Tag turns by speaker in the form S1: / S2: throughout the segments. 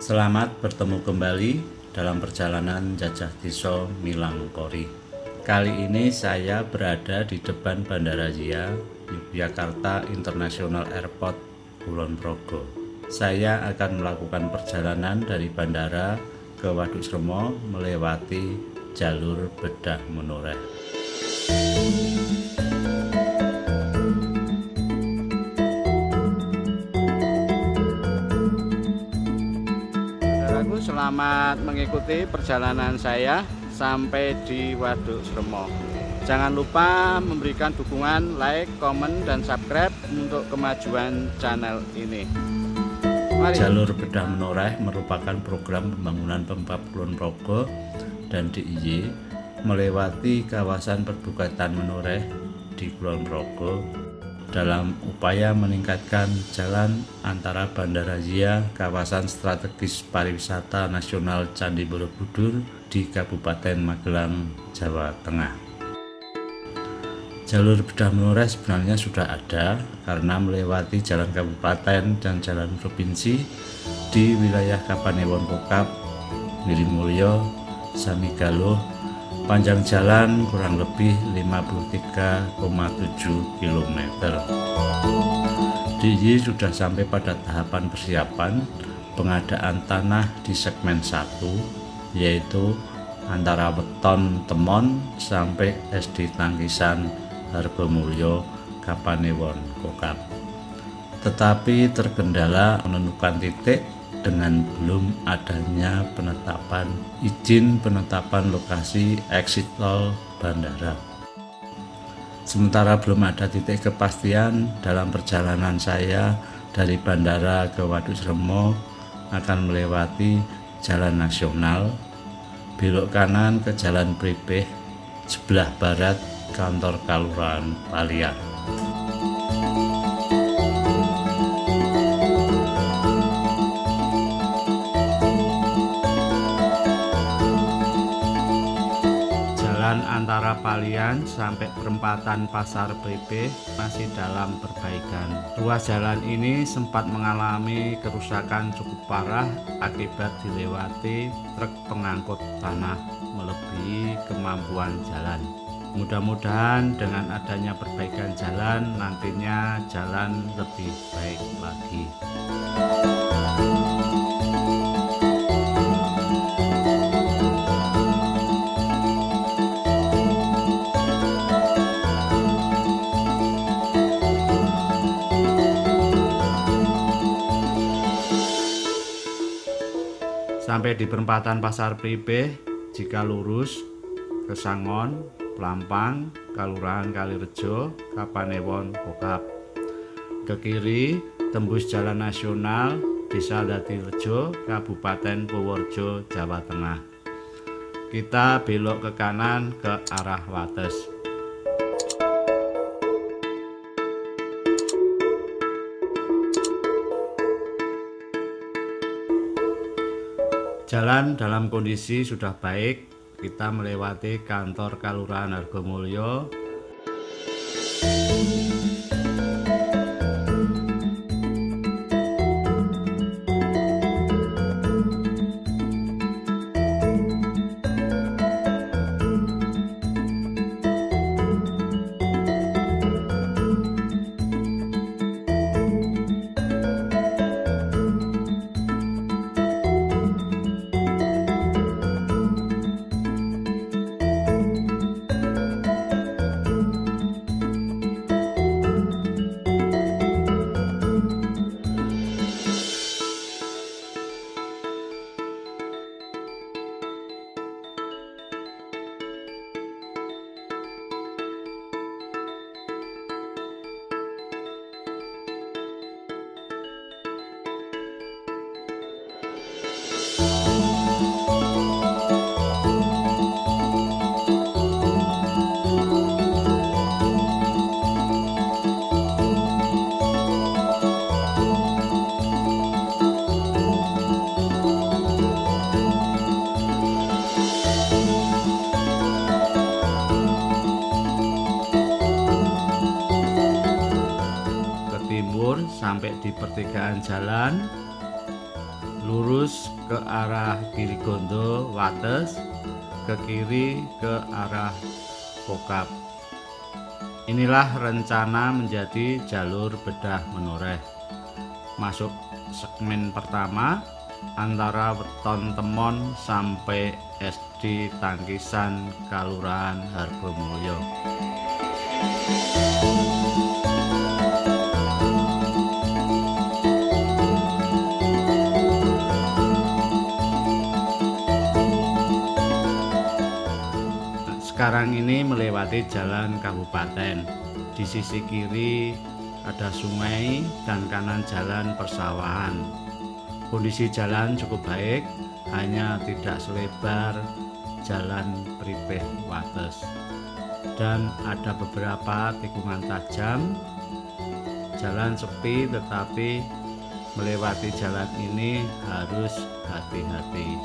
S1: Selamat bertemu kembali dalam perjalanan Jajah Tiso Milangkori. Kali ini saya berada di depan Bandara Zia, Yogyakarta International Airport, Kulon Progo. Saya akan melakukan perjalanan dari bandara ke Waduk Sremo melewati jalur bedah Menoreh. Selamat mengikuti perjalanan saya sampai di Waduk Sremo. Jangan lupa memberikan dukungan, like, komen, dan subscribe untuk kemajuan channel ini. Mari. Jalur bedah Menoreh merupakan program pembangunan Pemkab Kulon Progo dan DIY melewati kawasan perbukatan Menoreh di Kulon Progo dalam upaya meningkatkan jalan antara Bandara Zia, kawasan strategis pariwisata nasional Candi Borobudur di Kabupaten Magelang, Jawa Tengah. Jalur bedah Menoreh sebenarnya sudah ada karena melewati jalan kabupaten dan jalan provinsi di wilayah Kapanewon Kokap, Nirimulyo, Samigalo. Panjang jalan kurang lebih 53,7 km. DIY sudah sampai pada tahapan persiapan pengadaan tanah di segmen 1, yaitu antara Weton Temon sampai SD Tangkisan Hargomulyo Kapanewon Kokap. Tetapi terkendala menentukan titik dengan belum adanya penetapan izin penetapan lokasi exit tol bandara. Sementara belum ada titik kepastian dalam perjalanan saya dari bandara ke Waduk Sremo akan melewati jalan nasional, belok kanan ke jalan Pripeh, sebelah barat kantor Kelurahan Palian. Antara Palian sampai perempatan Pasar Pripeh masih dalam perbaikan. Ruas jalan ini sempat mengalami kerusakan cukup parah akibat dilewati truk pengangkut tanah melebihi kemampuan jalan. Mudah-mudahan dengan adanya perbaikan jalan nantinya jalan lebih baik lagi. Sampai di perempatan Pasar Pripeh, jika lurus ke Sangon, Plampang, Kelurahan Kalirejo, Kapanewon Kokap. Ke kiri tembus jalan nasional Desa Datirejo, Kabupaten Purworejo, Jawa Tengah. Kita belok ke kanan ke arah Wates. Jalan dalam kondisi sudah baik. Kita melewati kantor Kelurahan Hargomulyo. sampai di pertigaan jalan lurus ke arah kiri Gondo Wates, ke kiri ke arah Kokap. Inilah rencana menjadi jalur bedah menoreh. Masuk segmen pertama antara Weton Temon sampai SD Tangkisan Kalurahan Hargomulyo. Sekarang ini melewati jalan kabupaten. Di sisi kiri ada sungai dan kanan jalan persawahan. Kondisi jalan cukup baik, hanya tidak selebar jalan Pripeh Wates. Dan ada beberapa tikungan tajam. Jalan sepi, tetapi melewati jalan ini harus hati-hati.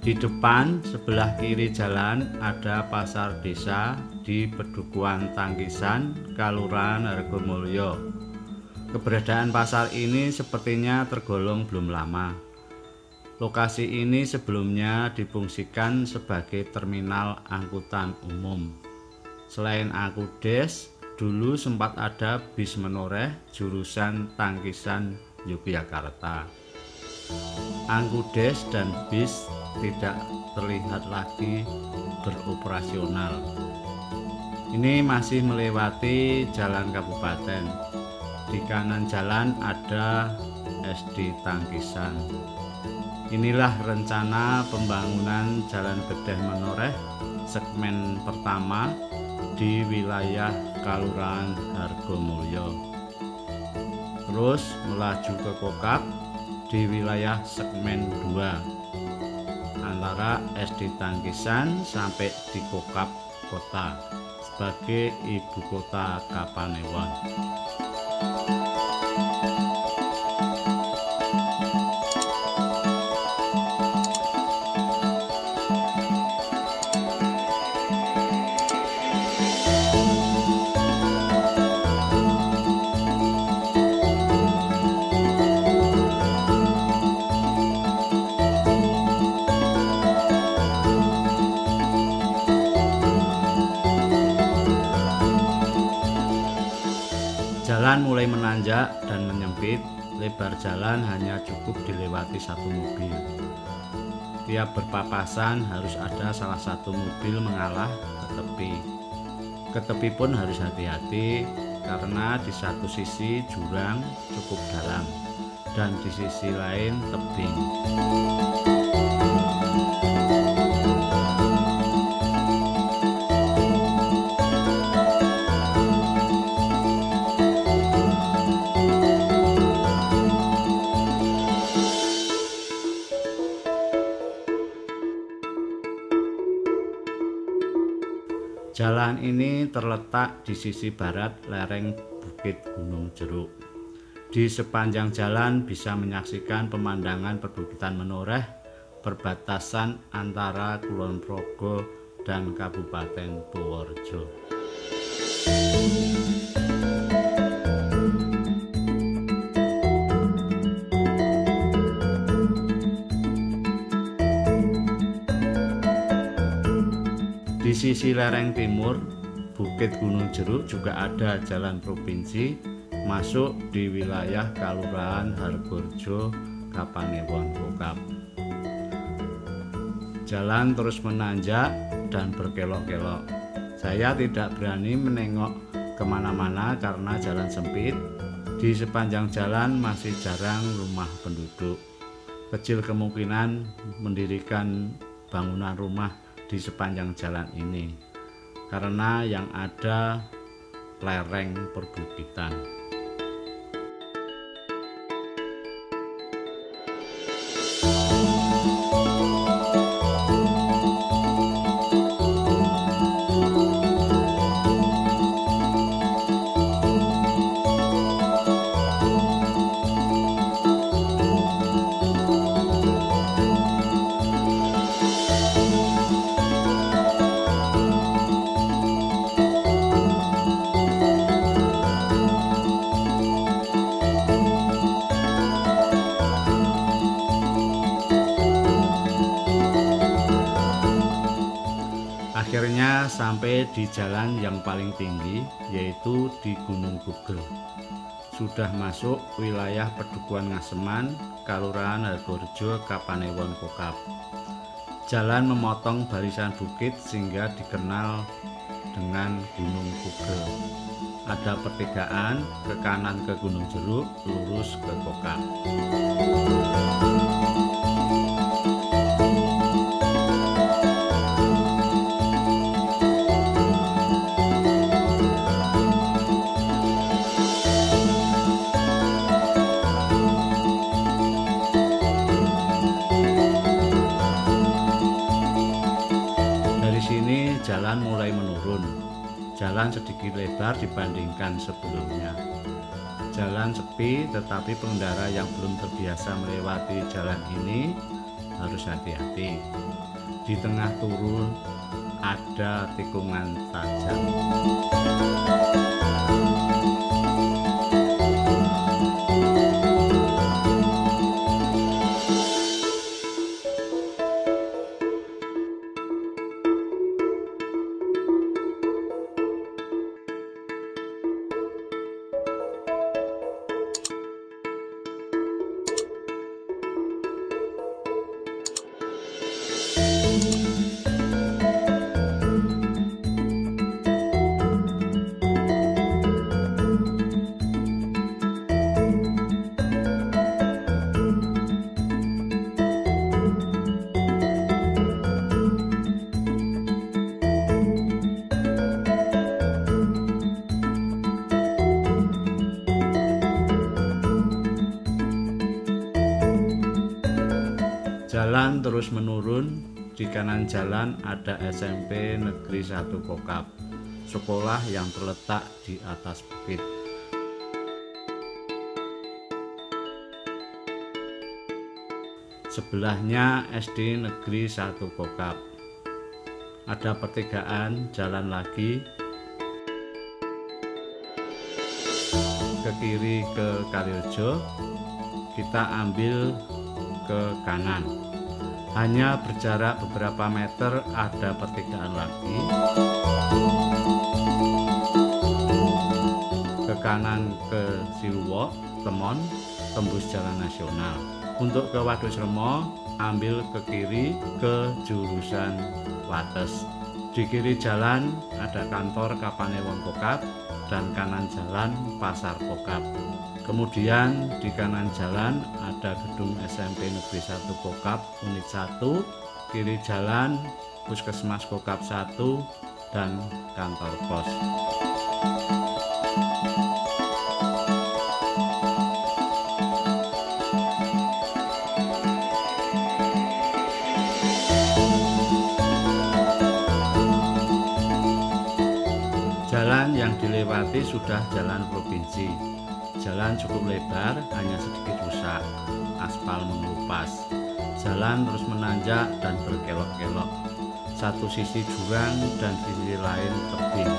S1: Di depan sebelah kiri jalan ada pasar desa di Pedukuhan Tangkisan, Kalurahan Hargomulyo. Keberadaan pasar ini sepertinya tergolong belum lama. Lokasi ini sebelumnya difungsikan sebagai terminal angkutan umum. Selain Angkudes, dulu sempat ada bis menoreh jurusan Tangkisan Yogyakarta. Angkudes dan bis tidak terlihat lagi beroperasional. Ini masih melewati jalan kabupaten. Di kanan jalan ada SD Tangkisan. Inilah rencana pembangunan jalan bedah menoreh segmen pertama di wilayah Kalurahan Hargomulyo. Terus melaju ke Kokap di wilayah segmen 2 antara SD Tangkisan sampai di Kokap Kota sebagai ibu kota Kapanewon. Jalan mulai menanjak dan menyempit, lebar jalan hanya cukup dilewati satu mobil. Tiap berpapasan harus ada salah satu mobil mengalah ke tepi. Ke tepi pun harus hati-hati karena di satu sisi jurang cukup dalam dan di sisi lain tebing. Jalan ini terletak di sisi barat lereng Bukit Gunung Jeruk. Di sepanjang jalan bisa menyaksikan pemandangan perbukitan menoreh perbatasan antara Kulon Progo dan Kabupaten Purworejo. Di sisi lereng timur Bukit Gunung Jeruk juga ada jalan provinsi masuk di wilayah Kalurahan Hargorjo, Kapanewon, Kokap. Jalan terus menanjak dan berkelok-kelok. Saya tidak berani menengok kemana-mana karena jalan sempit. Di sepanjang jalan masih jarang rumah penduduk. Kecil kemungkinan mendirikan bangunan rumah di sepanjang jalan ini, karena yang ada lereng perbukitan. Akhirnya sampai di jalan yang paling tinggi, yaitu di Gunung Bugel. Sudah masuk wilayah Pedukuhan Ngaseman, Kalurahan Hargorejo, Kapanewon Kokap. Jalan memotong barisan bukit sehingga dikenal dengan Gunung Bugel. Ada pertigaan, ke kanan ke Gunung Jeruk, lurus ke Kokap. Jalan mulai menurun. Jalan sedikit lebar dibandingkan sebelumnya. Jalan sepi, tetapi pengendara yang belum terbiasa melewati jalan ini harus hati-hati. Di tengah turun ada tikungan tajam. Jalan terus menurun. Di kanan jalan ada SMP Negeri 1 Kokap, sekolah yang terletak di atas bukit. Sebelahnya SD Negeri 1 Kokap. Ada pertigaan, jalan lagi ke kiri ke Kalirejo. Kita ambil ke kanan. Hanya berjarak beberapa meter ada pertigaan lagi. Ke kanan ke Siluwo, Temon, tembus jalan nasional. Untuk ke Waduk Sremo, ambil ke kiri ke jurusan Wates. Di kiri jalan ada kantor Kapanewon Kokap dan kanan jalan Pasar Kokap. Kemudian di kanan jalan ada gedung SMP Negeri 1 Kokap Unit 1, kiri jalan Puskesmas Kokap 1 dan kantor pos. Jalan yang dilewati sudah jalan provinsi. Jalan cukup lebar, hanya sedikit rusak. Aspal mengelupas. Jalan terus menanjak dan berkelok-kelok. Satu sisi jurang dan sisi lain tebing.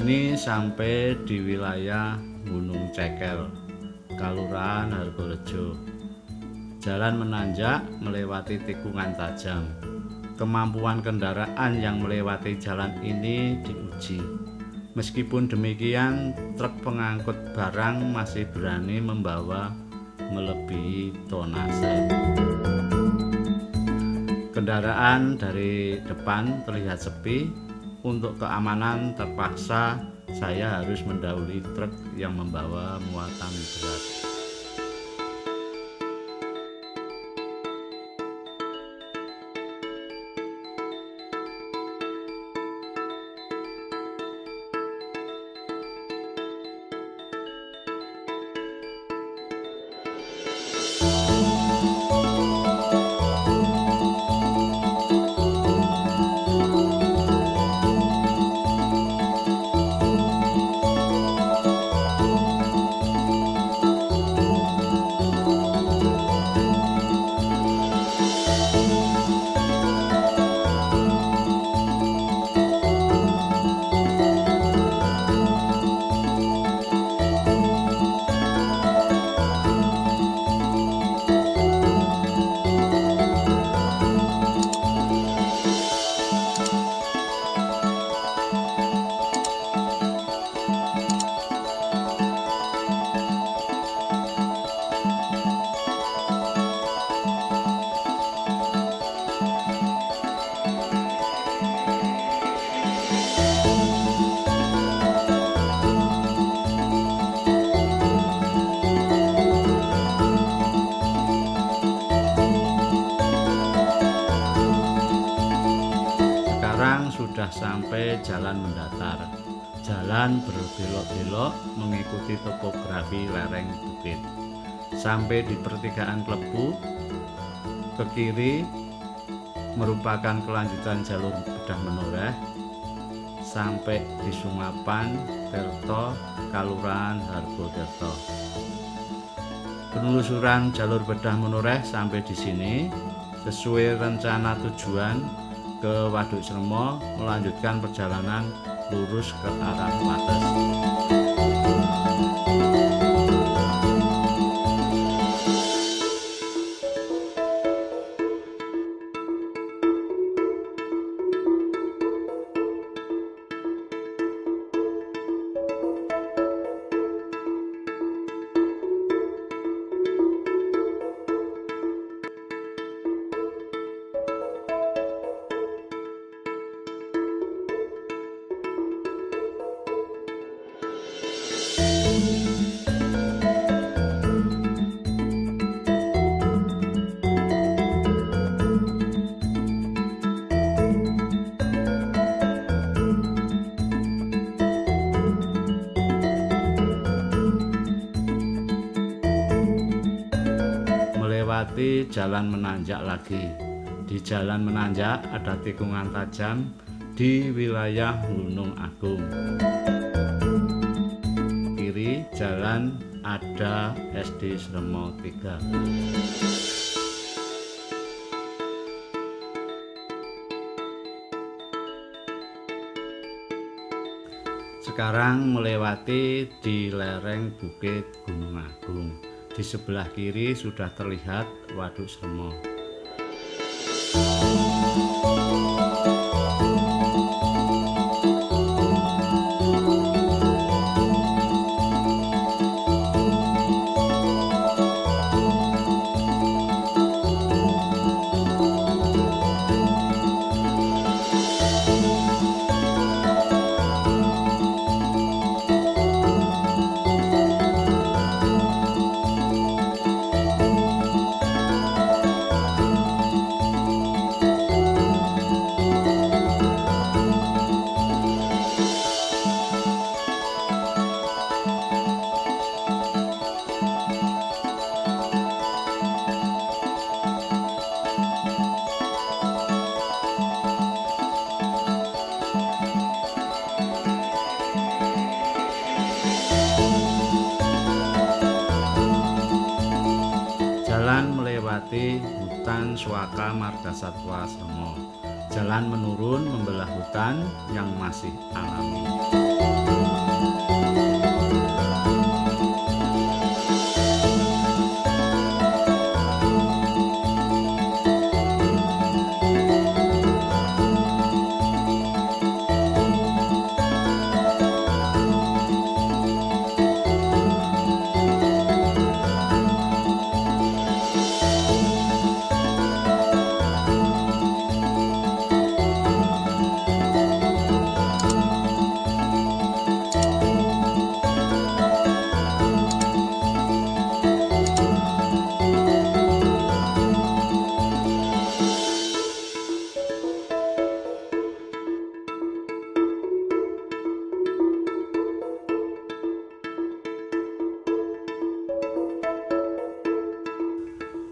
S1: Ini sampai di wilayah Gunung Cekel, Kelurahan Hargorejo. Jalan menanjak melewati tikungan tajam. Kemampuan kendaraan yang melewati jalan ini diuji. Meskipun demikian, truk pengangkut barang masih berani membawa melebihi tonase. Kendaraan dari depan terlihat sepi. Untuk keamanan terpaksa saya harus mendahului truk yang membawa muatan berat. Sudah sampai jalan mendatar. Jalan berbelok-belok mengikuti topografi lereng bukit. Sampai di pertigaan Klebu, ke kiri merupakan kelanjutan jalur Bedah Menoreh sampai di Sungapan, Tirto, Kelurahan Hargorejo. Penelusuran jalur Bedah Menoreh sampai di sini sesuai rencana tujuan ke Waduk Sremo, melanjutkan perjalanan lurus ke arah Wates. Melewati jalan menanjak lagi. Di jalan menanjak ada tikungan tajam di wilayah Gunung Agung. Kiri jalan ada SD Sremo 3. Sekarang melewati di lereng Bukit Gunung Agung. Di sebelah kiri sudah terlihat Waduk Sremo. Jalan melewati hutan Swaka Margasatwa Sremo. Jalan menurun membelah hutan yang masih alami.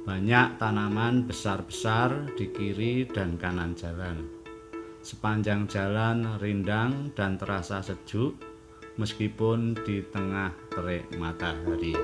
S1: Banyak tanaman besar-besar di kiri dan kanan jalan. Sepanjang jalan rindang dan terasa sejuk meskipun di tengah terik matahari.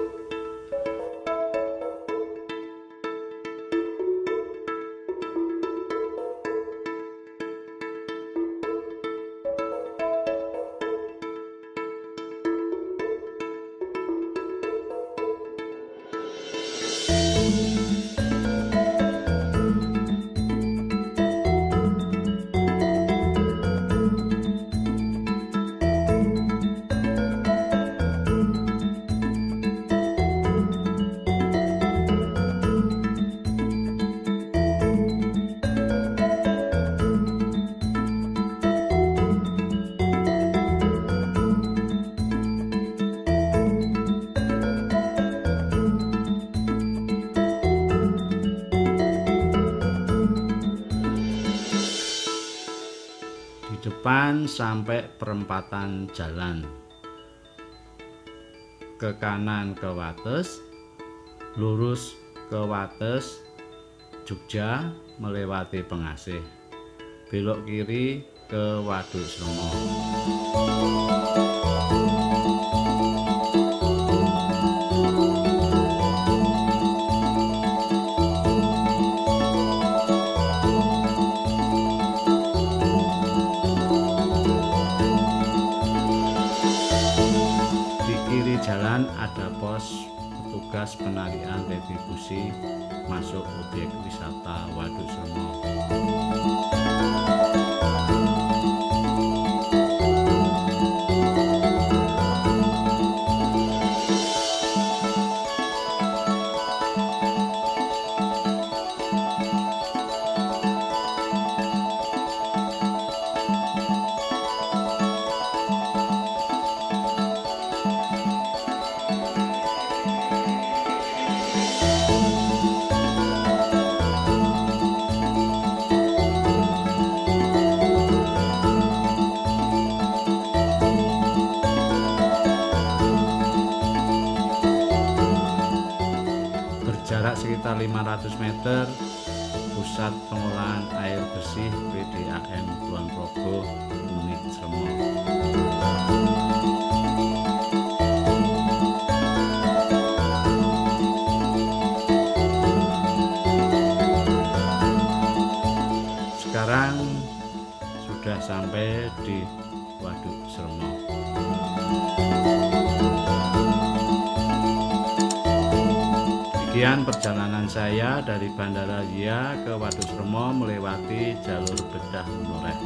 S1: Depan sampai perempatan jalan, ke kanan ke Wates, lurus ke Wates Jogja melewati Pengasih, belok kiri ke Waduk Sremo. Jalan ada pos petugas penarian retribusi masuk objek wisata Waduk Sremo. Jarak sekitar 500 meter pusat pengolahan air bersih PDAM Kulon Progo Unit Sremo. Sekarang sudah sampai di Waduk Sremo. Demikian perjalanan saya dari Bandara Zia ke Waduk Sremo melewati jalur bedah Menoreh.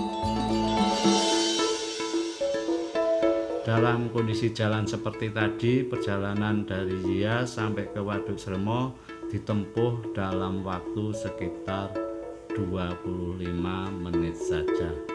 S1: Dalam kondisi jalan seperti tadi, perjalanan dari Zia sampai ke Waduk Sremo ditempuh dalam waktu sekitar 25 menit saja.